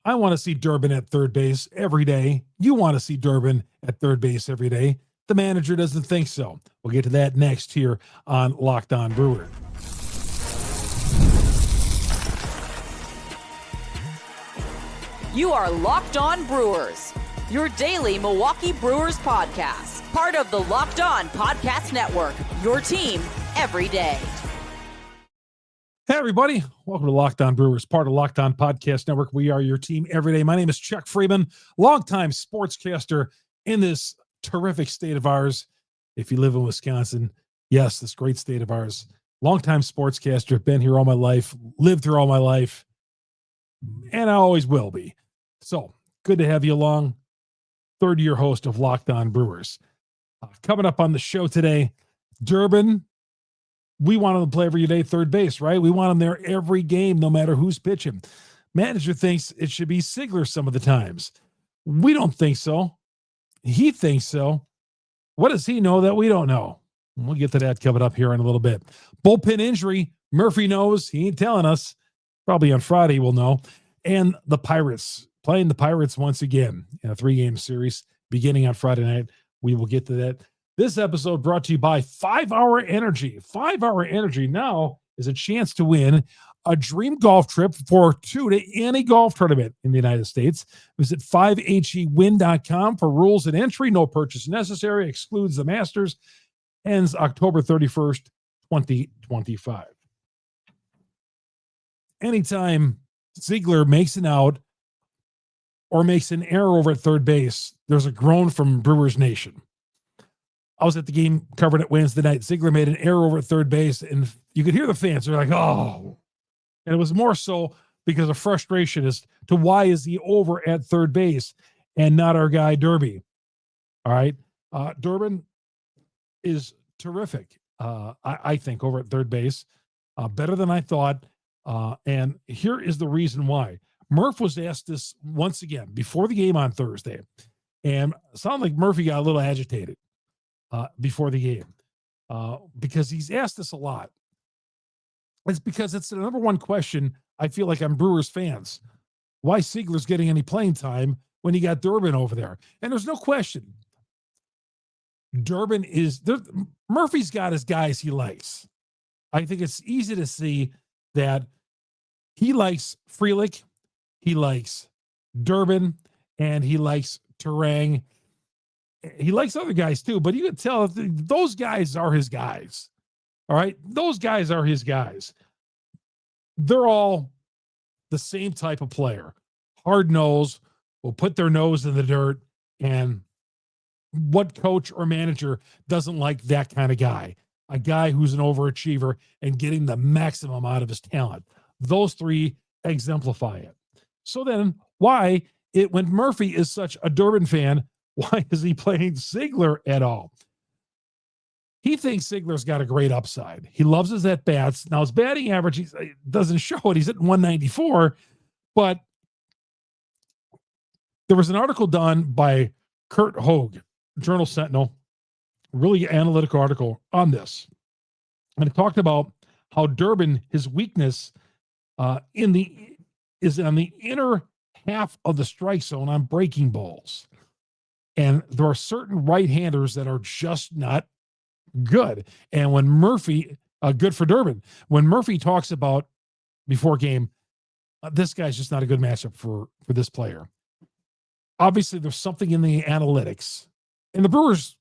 I want to see Durbin at third base every day. You want to see Durbin at third base every day. The manager doesn't think so. We'll get to that next here on Locked On Brewers. You are Locked On Brewers, your daily Milwaukee Brewers podcast. Part of the Locked On Podcast Network, your team every day. Hey, everybody. Welcome to Locked On Brewers, part of Locked On Podcast Network. We are your team every day. My name is Chuck Freimund, longtime sportscaster in this terrific state of ours. If you live in Wisconsin, yes, this great state of ours. Longtime sportscaster, been here all my life, lived here all my life, and I always will be. So good to have you along. Third-year host of Locked On Brewers. Coming up on the show today, Durbin. We want him to play every day third base, right? We want him there every game, no matter who's pitching. Manager thinks it should be Seigler some of the times. We don't think so. He thinks so. What does he know that we don't know? We'll get to that coming up here in a little bit. Bullpen injury. Murphy knows. He ain't telling us. Probably on Friday we'll know. And the Pirates, playing the Pirates once again in a 3-game series beginning on Friday night. We will get to that. This episode brought to you by 5 Hour Energy. 5 Hour Energy now is a chance to win a dream golf trip for 2 to any golf tournament in the United States. Visit 5hewin.com for rules and entry. No purchase necessary. Excludes the Masters. Ends October 31st, 2025. Anytime Seigler makes an out or makes an error over at third base, there's a groan from Brewers Nation. I was at the game covered it Wednesday night. Seigler made an error over at third base, and you could hear the fans. They're like, oh. And it was more so because of frustration as to why is he over at third base and not our guy Durbin. All right. Durbin is terrific, I think, over at third base. Better than I thought. And here is the reason why. Murph was asked this once again before the game on Thursday, and it sounded like Murphy got a little agitated before the game because he's asked this a lot. It's because it's the number one question I feel like I'm Brewers fans. Why Seigler's getting any playing time when he got Durbin over there? And there's no question. Durbin is there. Murphy's got his guys he likes. I think it's easy to see that he likes Frelick, he likes Durbin, and he likes Terang. He likes other guys too, but you can tell those guys are his guys. All right. Those guys are his guys. They're all the same type of player. Hard nose, will put their nose in the dirt. And what coach or manager doesn't like that kind of guy? A guy who's an overachiever and getting the maximum out of his talent. Those three exemplify it. So then when Murphy is such a Durbin fan, why is he playing Seigler at all? He thinks Seigler's got a great upside. He loves his at-bats. Now, his batting average doesn't show it. He's at 194. But there was an article done by Kurt Hogue, Journal Sentinel, really analytical article on this. And it talked about how Durbin, his weakness is on the inner half of the strike zone on breaking balls. And there are certain right-handers that are just not good. And when Murphy, good for Durbin, when Murphy talks about before game, this guy's just not a good matchup for this player. Obviously, there's something in the analytics. And the Brewers,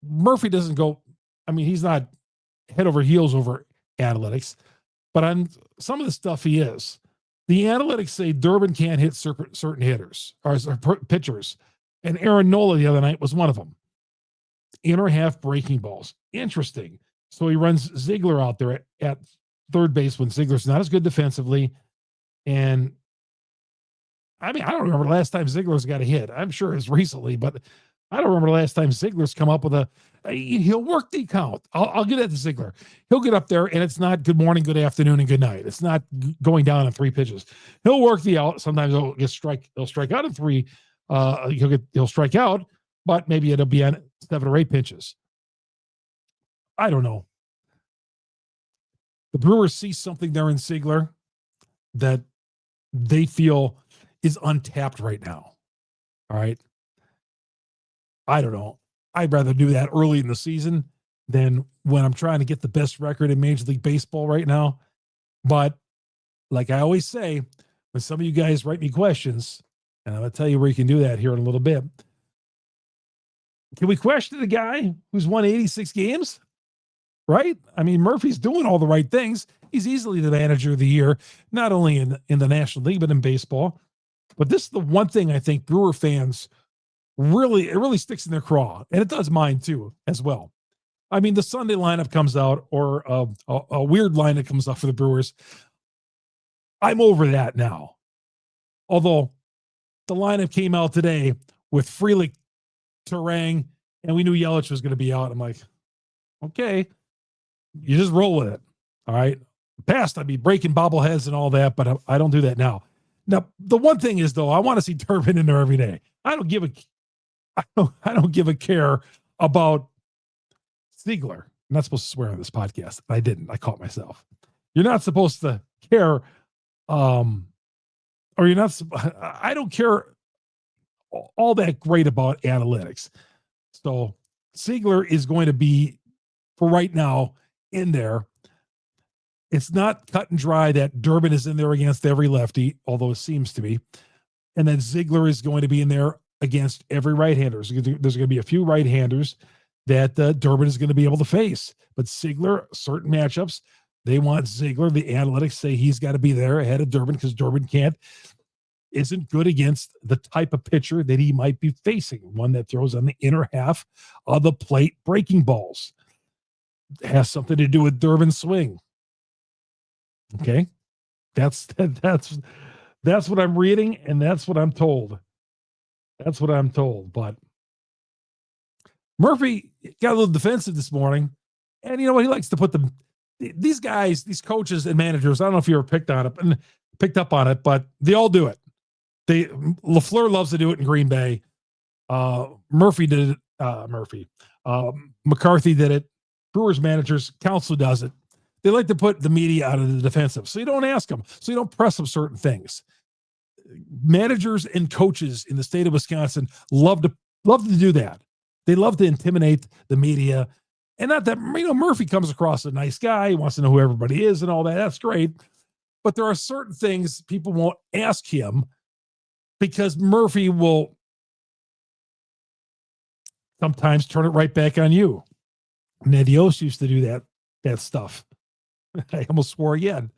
Murphy doesn't go, he's not head over heels over analytics, but on some of the stuff he is. The analytics say Durbin can't hit certain hitters or pitchers. And Aaron Nola the other night was one of them. Inner half breaking balls. Interesting. So he runs Seigler out there at third base when Ziegler's not as good defensively. And I don't remember the last time Ziegler's got a hit. I'm sure it's recently, but I don't remember the last time Ziegler's come up with he'll work the count. I'll get at the Seigler. He'll get up there and it's not good morning, good afternoon, and good night. It's not going down in 3 pitches. He'll work the out. Sometimes he'll strike out in 3. He'll strike out, but maybe it'll be on 7 or 8 pitches. I don't know. The Brewers see something there in Seigler that they feel is untapped right now. All right. I don't know. I'd rather do that early in the season than when I'm trying to get the best record in Major League Baseball right now. But like I always say, when some of you guys write me questions, and I'm going to tell you where you can do that here in a little bit. Can we question the guy who's won 86 games? Right? I mean, Murphy's doing all the right things. He's easily the manager of the year, not only in the National League, but in baseball. But this is the one thing I think Brewer fans really sticks in their craw. And it does mine too, as well. I mean, the Sunday lineup comes out, or a weird lineup comes out for the Brewers. I'm over that now. Although the lineup came out today with Frelick, Terang, and we knew Yelich was going to be out. I'm like, okay, you just roll with it. All right. Past, I'd be breaking bobbleheads and all that, but I don't do that now. Now, the one thing is, though, I want to see Durbin in there every day. I don't give a care about Seigler. I'm not supposed to swear on this podcast. I didn't. I caught myself. You're not supposed to care. Or you're not. I don't care all that great about analytics. So Seigler is going to be, for right now, in there. It's not cut and dry that Durbin is in there against every lefty, although it seems to be. And then Seigler is going to be in there against every right-hander. So there's going to be a few right-handers that Durbin is going to be able to face. But Seigler, certain matchups, they want Seigler. The analytics say he's got to be there ahead of Durbin because Durbin isn't good against the type of pitcher that he might be facing, one that throws on the inner half of the plate breaking balls. It has something to do with Durbin's swing. Okay, that's what I'm reading, and that's what I'm told. That's what I'm told. But Murphy got a little defensive this morning, and you know what? He likes to put these guys, these coaches and managers. I don't know if you ever picked up on it, but they all do it. LaFleur loves to do it in Green Bay. Murphy did it. McCarthy did it. Brewers managers, Council does it. They like to put the media out of the defensive. So you don't ask them. So you don't press them certain things. Managers and coaches in the state of Wisconsin love to do that. They love to intimidate the media. And not that, Murphy comes across a nice guy. He wants to know who everybody is and all that. That's great. But there are certain things people won't ask him because Murphy will sometimes turn it right back on you. Ned Yost used to do that stuff. I almost swore again.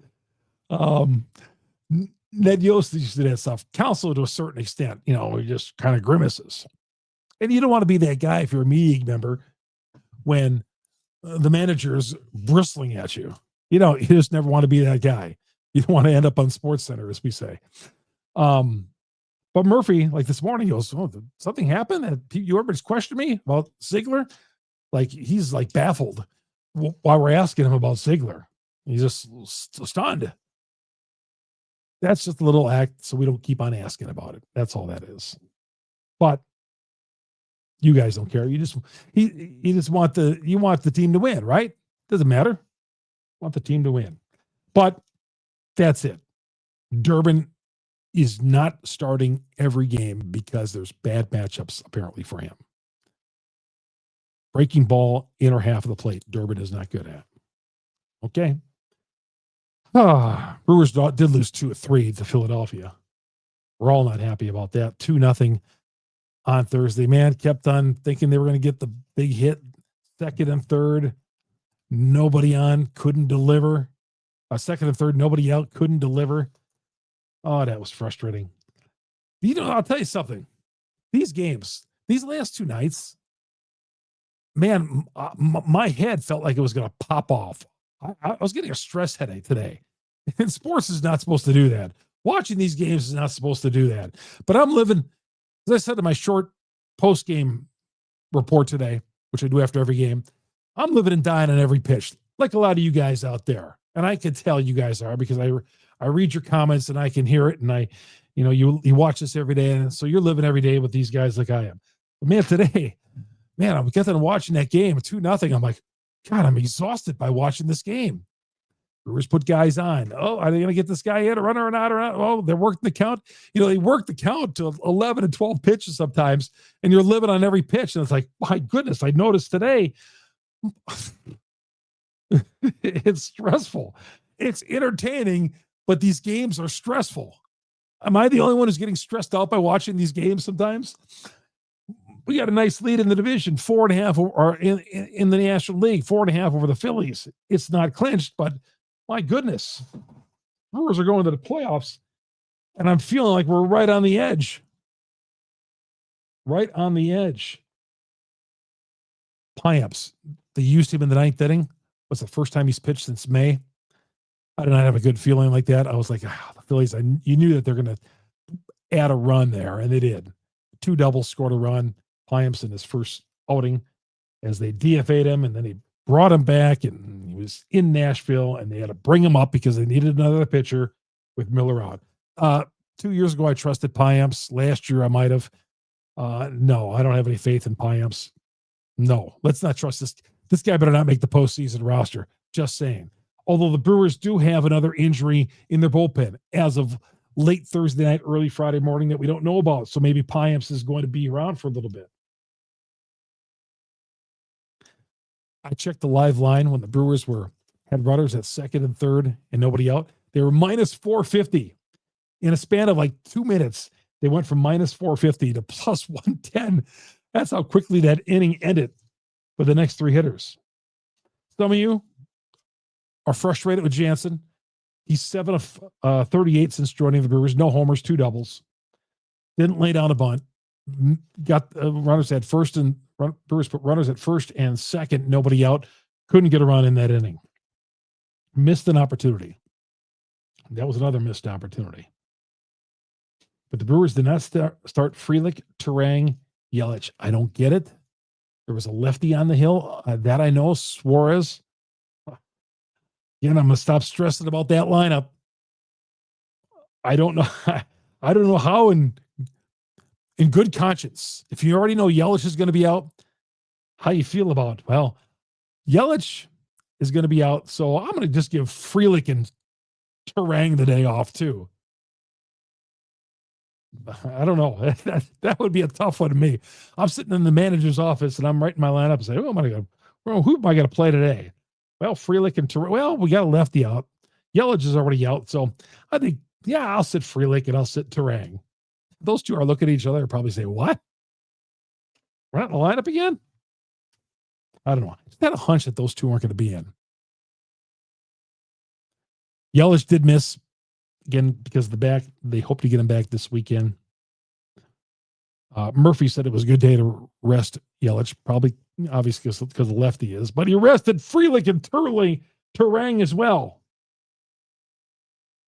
Ned Yost used to do that stuff. Counsel to a certain extent, he just kind of grimaces. And you don't want to be that guy if you're a media member when the manager's bristling at you. You just never want to be that guy. You don't want to end up on SportsCenter, as we say. But Murphy, like this morning, he goes, "Oh, did something happened? And everybody's questioned me about Seigler?" Like he's like baffled while we're asking him about Seigler. He's just stunned. That's just a little act so we don't keep on asking about it. That's all that is. But you guys don't care. You just want the team to win, right? Doesn't matter. Want the team to win. But that's it. Durbin is not starting every game because there's bad matchups apparently for him. Breaking ball, inner half of the plate, Durbin is not good at. Okay. Brewers did lose 2-3 to Philadelphia. We're all not happy about that. 2-0 on Thursday. Man kept on thinking they were going to get the big hit, second and third. Nobody on, couldn't deliver. Second and third, nobody out, couldn't deliver. Oh, that was frustrating. I'll tell you something. These games, these last two nights, man, my head felt like it was going to pop off. I was getting a stress headache today. And sports is not supposed to do that. Watching these games is not supposed to do that. But I'm living, as I said in my short post-game report today, which I do after every game, I'm living and dying on every pitch, like a lot of you guys out there. And I can tell you guys are because I read your comments and I can hear it. And you watch this every day. And so you're living every day with these guys like I am. But man, today, I got done watching that game 2-0. I'm like, God, I'm exhausted by watching this game. Brewers put guys on. Oh, are they going to get this guy in, a runner or not? Oh, they're working the count. They work the count to 11 and 12 pitches sometimes, and you're living on every pitch. And it's like, my goodness, I noticed today. It's stressful. It's entertaining, but these games are stressful. Am I the only one who's getting stressed out by watching these games sometimes? We got a nice lead in the division, 4.5, or in the National League, 4.5 over the Phillies. It's not clinched, but my goodness, Brewers are going to the playoffs, and I'm feeling like we're right on the edge. Right on the edge. Payamps, they used him in the 9th inning. What's the first time he's pitched since May? I did not have a good feeling like that. I was like, the Phillies, you knew that they're going to add a run there, and they did. 2 doubles, scored a run. Payamps in his first outing as they DFA'd him, and then he brought him back, and he was in Nashville, and they had to bring him up because they needed another pitcher with Miller out. 2 years ago, I trusted Payamps. Last year, I might have. No, I don't have any faith in Payamps. No, let's not trust this. This guy better not make the postseason roster. Just saying. Although the Brewers do have another injury in their bullpen as of late Thursday night, early Friday morning that we don't know about. So maybe Payamps is going to be around for a little bit. I checked the live line when the Brewers had runners at second and third and nobody out. They were minus 450 in a span of like 2 minutes. They went from minus 450 to plus 110. That's how quickly that inning ended for the next 3 hitters. Some of you are frustrated with Jansen. He's 7 of 38 since joining the Brewers. No homers, 2 doubles. Didn't lay down a bunt. Got runners at first, and Brewers put runners at first and second. Nobody out. Couldn't get a run in that inning. Missed an opportunity. That was another missed opportunity. But the Brewers did not start Frelick, Turang, Yelich. I don't get it. There was a lefty on the hill. That I know. Suarez. Again, I'm going to stop stressing about that lineup. I don't know. I don't know how in good conscience, if you already know Yelich is going to be out, how you feel about it? Well, Yelich is going to be out, so I'm going to just give Frelick and Turang the day off too. I don't know. That would be a tough one to me. I'm sitting in the manager's office and I'm writing my lineup and say, who am I going to play today? Well, Frelick and Turang. Well, we got a lefty out. Yelich is already out, so I think, I'll sit Frelick and I'll sit Turang. Those two are looking at each other and probably say, what? We're not in the lineup again? I don't know. I just had a hunch that those two aren't going to be in. Yelich did miss, again, because of the back. They hope to get him back this weekend. Murphy said it was a good day to rest Yelich, probably, obviously, because the lefty is, but he rested Frelick and Turang as well.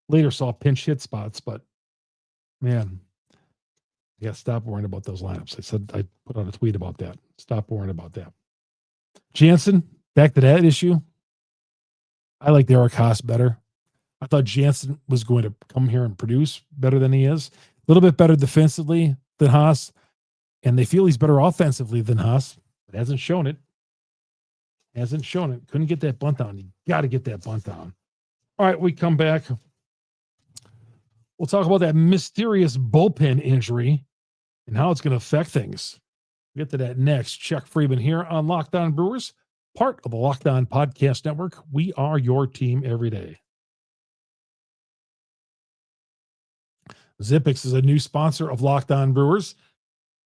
Later saw pinch hit spots, but man, yeah, stop worrying about those lineups. I put out a tweet about that. Stop worrying about that. Jansen, back to that issue. I like Derek Haas better. I thought Jansen was going to come here and produce better than he is. A little bit better defensively than Haas. And they feel he's better offensively than Haas. But hasn't shown it. Couldn't get that bunt down. You got to get that bunt down. All right, we come back. We'll talk about that mysterious bullpen injury and how it's going to affect things. We'll get to that next. Chuck Freimund here on Locked On Brewers, part of the Locked On Podcast Network. We are your team every day. Zippix is a new sponsor of Locked On Brewers.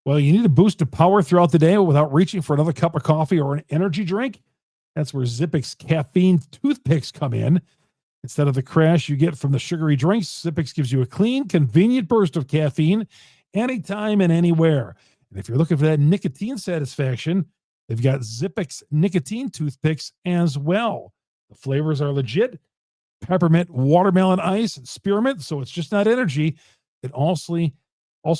Well, you need a boost of power throughout the day without reaching for another cup of coffee or an energy drink. That's where Zippix caffeine toothpicks come in. Instead of the crash you get from the sugary drinks, Zippix gives you a clean, convenient burst of caffeine anytime and anywhere. And if you're looking for that nicotine satisfaction, they've got Zippix nicotine toothpicks as well. The flavors are legit. Peppermint, watermelon ice, and spearmint, so it's just not energy. It also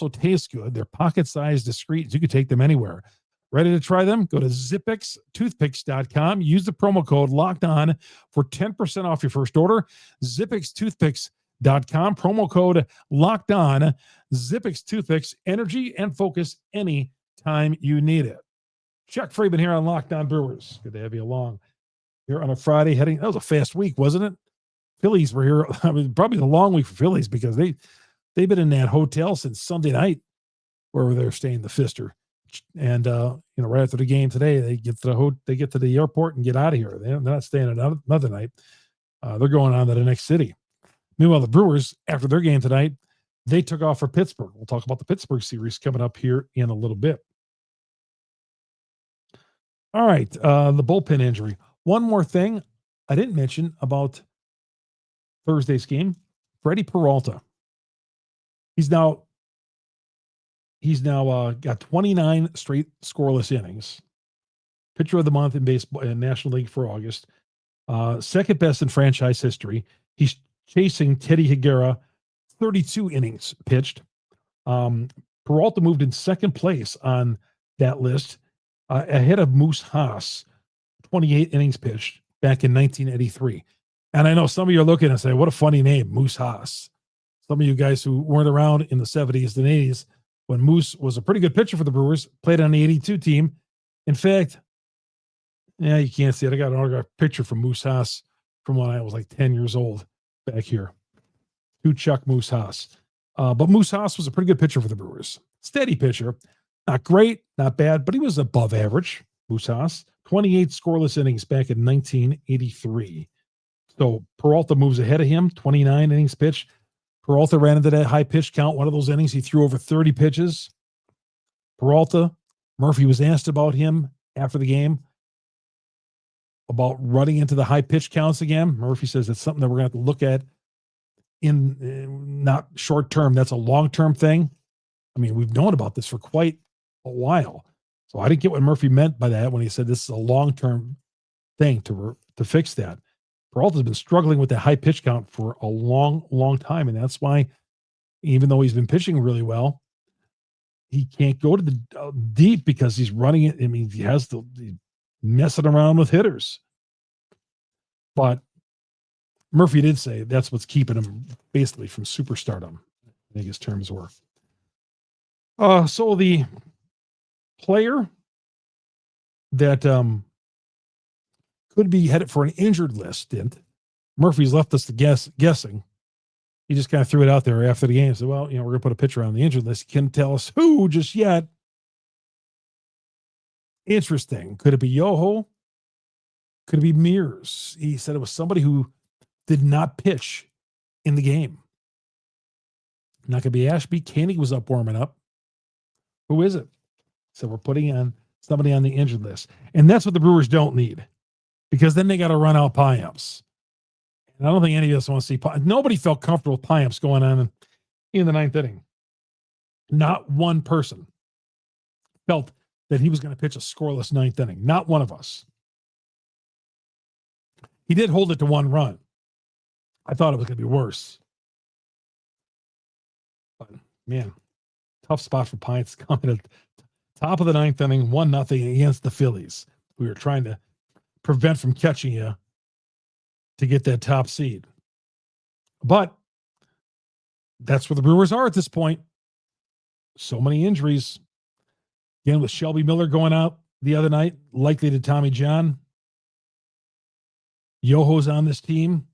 tastes good. They're pocket-sized, discreet. You can take them anywhere. Ready to try them? Go to zippixtoothpicks.com. Use the promo code LOCKEDON for 10% off your first order. zippixtoothpicks.com. Promo code LOCKEDON. Zippix Toothpicks. Energy and focus anytime you need it. Chuck Freimund here on Locked On Brewers. Good to have you along here on a Friday. That was a fast week, wasn't it? Phillies were here. I mean, probably a long week for Phillies because they've been in that hotel since Sunday night where they're staying, the Pfister. And right after the game today, they get to the airport and get out of here. They're not staying another night. They're going on to the next city. Meanwhile, the Brewers, after their game tonight, they took off for Pittsburgh. We'll talk about the Pittsburgh series coming up here in a little bit. All right, the bullpen injury. One more thing I didn't mention about Thursday's game, Freddy Peralta. He's now got 29 straight scoreless innings. Pitcher of the month in baseball in National League for August. Second best in franchise history. He's chasing Teddy Higuera, 32 innings pitched. Peralta moved in second place on that list, ahead of Moose Haas, 28 innings pitched back in 1983. And I know some of you are looking and say, what a funny name, Moose Haas. Some of you guys who weren't around in the 70s and 80s when Moose was a pretty good pitcher for the Brewers, played on the 82 team. In fact, you can't see it. I got an autographed picture from Moose Haas from when I was like 10 years old back here. To Chuck Moose Haas. But Moose Haas was a pretty good pitcher for the Brewers. Steady pitcher. Not great, not bad, but he was above average. Moose Haas. 28 scoreless innings back in 1983. So Peralta moves ahead of him, 29 innings pitched. Peralta ran into that high pitch count. One of those innings, he threw over 30 pitches. Peralta, Murphy was asked about him after the game, about running into the high pitch counts again. Murphy says it's something that we're going to have to look at in not short term. That's a long-term thing. I mean, we've known about this for quite a while. So I didn't get what Murphy meant by that when he said this is a long-term thing to fix that. Peralta's been struggling with that high pitch count for a long, long time. And that's why, even though he's been pitching really well, he can't go to the deep because he's running it. I mean, he's messing around with hitters. But Murphy did say that's what's keeping him basically from superstardom, I think his terms were. So the player that could be headed for an injured list stint, Murphy's left us to guessing. He just kind of threw it out there after the game. Said, well, we're going to put a pitcher on the injured list. He can't tell us who just yet. Interesting. Could it be Yoho? Could it be Mears? He said it was somebody who did not pitch in the game. Not going to be Ashby. Koenig was up warming up. Who is it? So we're putting on somebody on the injured list. And that's what the Brewers don't need, because then they got to run out Payamps. And I don't think any of us want to see nobody felt comfortable with Payamps going on in the ninth inning. Not one person felt that he was going to pitch a scoreless ninth inning. Not one of us. He did hold it to one run. I thought it was going to be worse. But, man, tough spot for Payamps coming at the top of the ninth inning, 1-0 against the Phillies. We were trying to prevent from catching you to get that top seed. But that's where the Brewers are at this point. So many injuries. Again, with Shelby Miller going out the other night, likely to Tommy John. Yoho's on this team.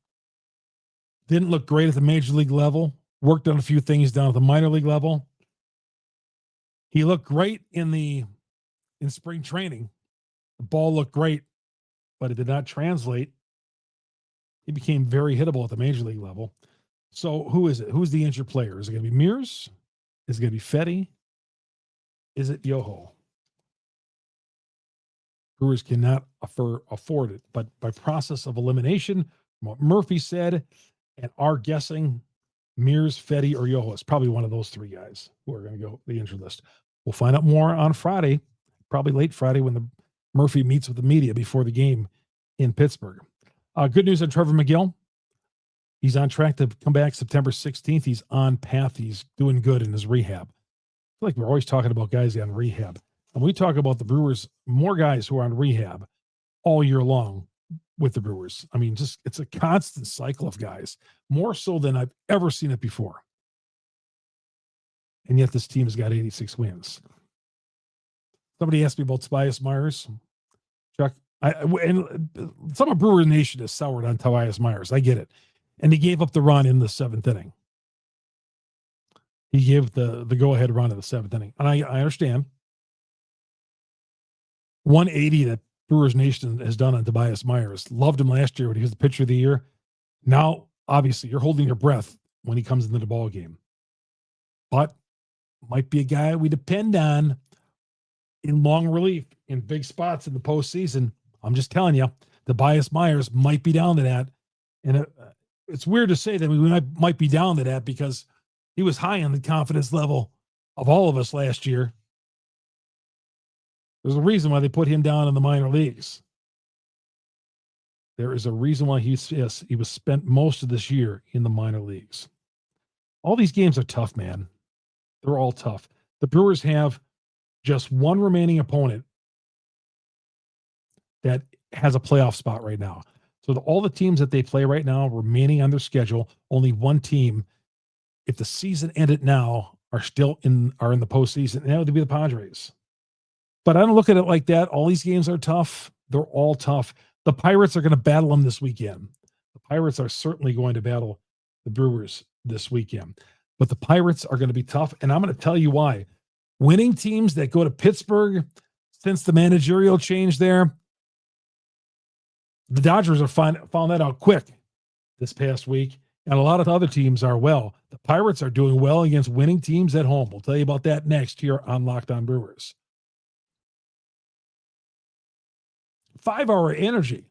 Didn't look great at the major league level. Worked on a few things down at the minor league level. He looked great in spring training. The ball looked great, but it did not translate. He became very hittable at the major league level. So who is it? Who's the injured player? Is it going to be Mears? Is it going to be Fedde? Is it Yoho? Brewers cannot afford it, but by process of elimination, what Murphy said, and our guessing, Mears, Fedde, or Yoho. It's probably one of those three guys who are going to go the injured list. We'll find out more on Friday, probably late Friday when the Murphy meets with the media before the game in Pittsburgh. Good news on Trevor McGill. He's on track to come back September 16th. He's on path. He's doing good in his rehab. I feel like we're always talking about guys on rehab. And we talk about the Brewers, more guys who are on rehab all year long with the Brewers. I mean, it's a constant cycle of guys, more so than I've ever seen it before. And yet this team has got 86 wins. Somebody asked me about Tobias Myers. Chuck, and some of Brewer Nation is soured on Tobias Myers. I get it. And he gave up the run in the 7th inning. He gave the go-ahead run in the 7th inning. And I understand. 180 that Brewers Nation has done on Tobias Myers. Loved him last year when he was the pitcher of the year. Now, obviously, you're holding your breath when he comes into the ball game. But might be a guy we depend on in long relief in big spots in the postseason. I'm just telling you, Tobias Myers might be down to that. And it's weird to say that we might be down to that because he was high on the confidence level of all of us last year. There's a reason why they put him down in the minor leagues. There is a reason why he was spent most of this year in the minor leagues. All these games are tough, man. They're all tough. The Brewers have just one remaining opponent that has a playoff spot right now. So all the teams that they play right now remaining on their schedule, only one team, if the season ended now, are in the postseason, and that would be the Padres. But I don't look at it like that. All these games are tough. They're all tough. The Pirates are going to battle them this weekend. The Pirates are certainly going to battle the Brewers this weekend. But the Pirates are going to be tough, and I'm going to tell you why. Winning teams that go to Pittsburgh since the managerial change there, the Dodgers have found that out quick this past week, and a lot of other teams are well. The Pirates are doing well against winning teams at home. We'll tell you about that next here on Locked On Brewers. 5-hour energy.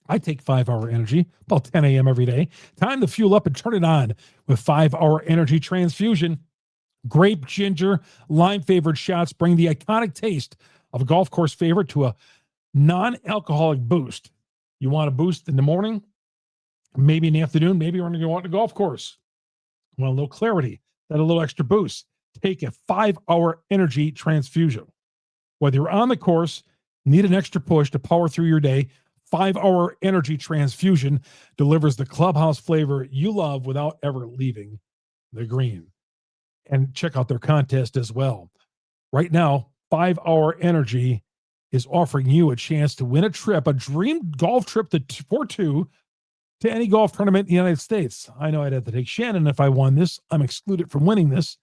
I take 5-hour energy about 10 a.m. every day. Time to fuel up and turn it on with 5-hour energy transfusion. Grape, ginger, lime-flavored shots bring the iconic taste of a golf course favorite to a non-alcoholic boost. You want a boost in the morning, maybe in the afternoon, maybe when you want a golf course. Want a little clarity, that a little extra boost. Take a 5-hour energy transfusion. Whether you're on the course, need an extra push to power through your day, 5-hour energy transfusion delivers the clubhouse flavor you love without ever leaving the green. And check out their contest as well. Right now, 5-hour energy is offering you a chance to win a dream golf trip for two to any golf tournament in the United States. I know I'd have to take Shannon if I won this. I'm excluded from winning this,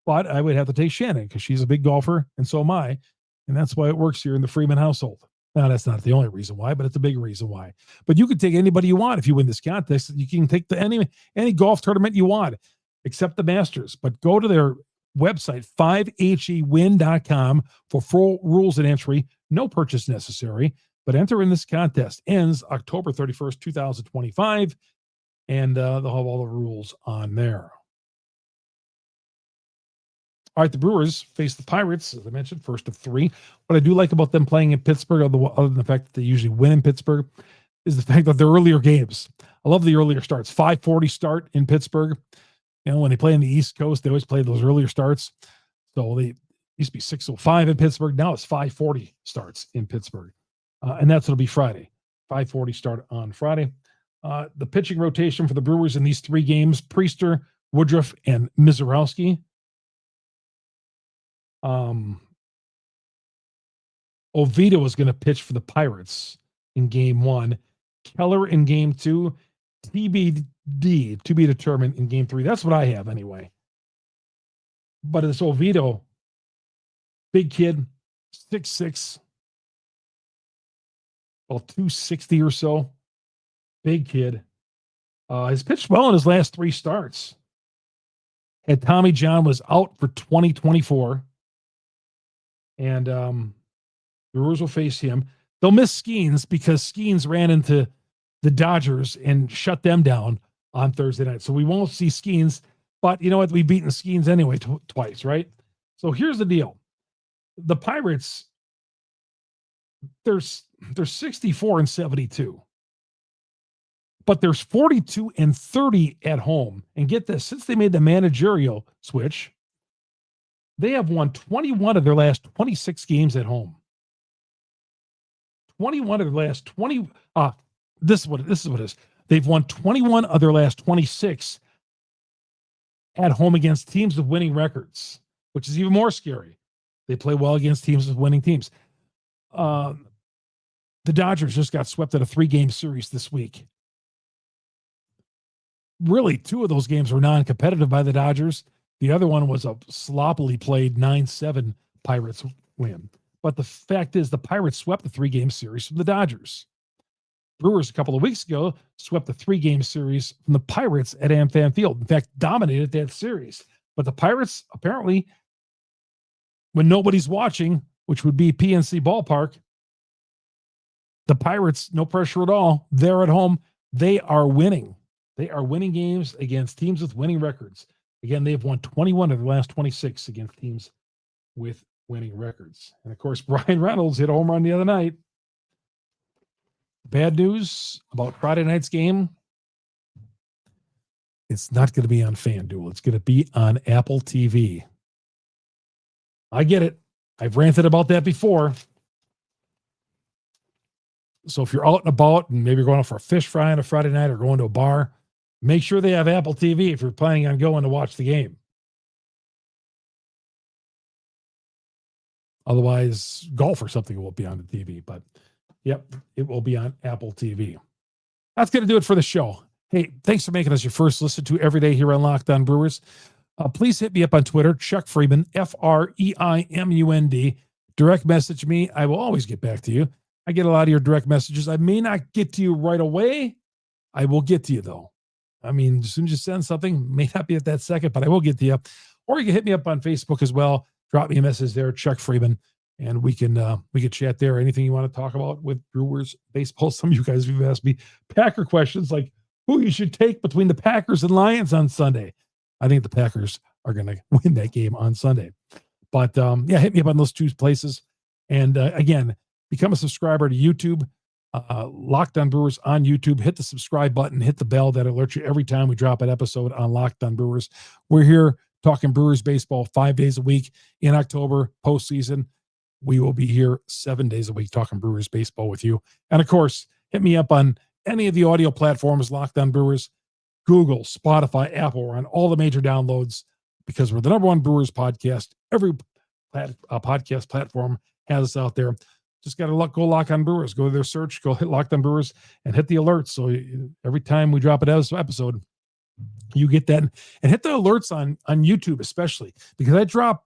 but I would have to take Shannon because she's a big golfer, and so am I. And that's why it works here in the Freimund household. Now, that's not the only reason why, but it's a big reason why. But you can take anybody you want if you win this contest. You can take any golf tournament you want, except the Masters. But go to their website, 5hewin.com, for full rules and entry. No purchase necessary, but enter in this contest. Ends October 31st, 2025, and they'll have all the rules on there. All right, the Brewers face the Pirates, as I mentioned, first of 3. What I do like about them playing in Pittsburgh, other than the fact that they usually win in Pittsburgh, is the fact that they're earlier games. I love the earlier starts. 5:40 start in Pittsburgh. You know, when they play on the East Coast, they always play those earlier starts. So they used to be 6:05 in Pittsburgh. Now it's 5:40 starts in Pittsburgh. And that's what'll be Friday. 5:40 start on Friday. The pitching rotation for the Brewers in these 3 games, Priester, Woodruff, and Mizorowski. Oviedo is going to pitch for the Pirates in game 1. Keller in game 2. TBD, to be determined, in game 3. That's what I have anyway. But it's Oviedo, big kid, 6'6", about 260 or so. Big kid. He's pitched well in his last 3 starts. And Tommy John was out for 2024. And Brewers will face him. They'll miss Skeens because Skeens ran into the Dodgers and shut them down on Thursday night. So we won't see Skeens, but you know what? We've beaten Skeens anyway twice, right? So here's the deal. The Pirates, they're 64-72. But there's 42-30 at home. And get this, since they made the managerial switch, they have won 21 of their last 26 games at home. 21 of their last 20. This is what it is. They've won 21 of their last 26 at home against teams with winning records, which is even more scary. They play well against teams with winning teams. The Dodgers just got swept in a 3-game series this week. really, two of those games were non-competitive by the Dodgers. The other one was a sloppily played 9-7 Pirates win. But the fact is, the Pirates swept the 3-game series from the Dodgers. Brewers a couple of weeks ago swept the 3-game series from the Pirates at AmFam Field. In fact, dominated that series. But the Pirates, apparently, when nobody's watching, which would be PNC Ballpark, the Pirates, no pressure at all. They're at home. They are winning. They are winning games against teams with winning records. Again, they've won 21 of the last 26 against teams with winning records. And of course, Brian Reynolds hit a home run the other night. Bad news about Friday night's game. It's not going to be on FanDuel. It's going to be on Apple TV. I get it. I've ranted about that before. So if you're out and about and maybe you're going out for a fish fry on a Friday night or going to a bar, make sure they have Apple TV if you're planning on going to watch the game. Otherwise, golf or something won't be on the TV. But, yep, it will be on Apple TV. That's going to do it for the show. Hey, thanks for making us your first listen to every day here on Locked On Brewers. Please hit me up on Twitter, Chuck Freimund, Freimund. Direct message me. I will always get back to you. I get a lot of your direct messages. I may not get to you right away. I will get to you, though. I mean, as soon as you send something, may not be at that second, but I will get to you. Or you can hit me up on Facebook as well. Drop me a message there, Chuck Freimund, and we can chat there. Anything you want to talk about with Brewers baseball. Some of you guys have asked me Packer questions like who you should take between the Packers and Lions on Sunday. I think the Packers are going to win that game on Sunday. But yeah, hit me up on those two places. And again, become a subscriber to YouTube. Locked On Brewers on YouTube. Hit the subscribe button. Hit the bell that alerts you every time we drop an episode on Locked On Brewers. We're here talking Brewers baseball 5 days a week. In October, postseason, we will be here 7 days a week talking Brewers baseball with you. And of course, hit me up on any of the audio platforms, Locked On Brewers, Google, Spotify, Apple. We're on all the major downloads because we're the #1 Brewers podcast. Every podcast platform has us out there. Just got to go Lock On Brewers. Go to their search, go hit Locked On Brewers, and hit the alerts. So every time we drop an episode, you get that. And hit the alerts on YouTube especially, because I drop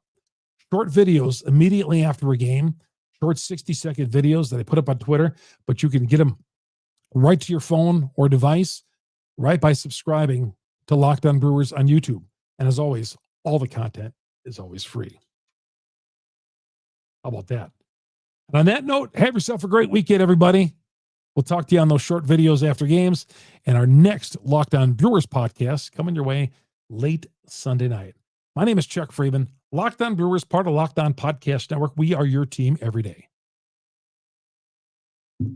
short videos immediately after a game, short 60-second videos that I put up on Twitter, but you can get them right to your phone or device right by subscribing to Locked On Brewers on YouTube. And as always, all the content is always free. How about that? And on that note, have yourself a great weekend, everybody. We'll talk to you on those short videos after games. And our next Locked On Brewers podcast coming your way late Sunday night. My name is Chuck Freimund. Locked On Brewers, part of Locked On Podcast Network. We are your team every day.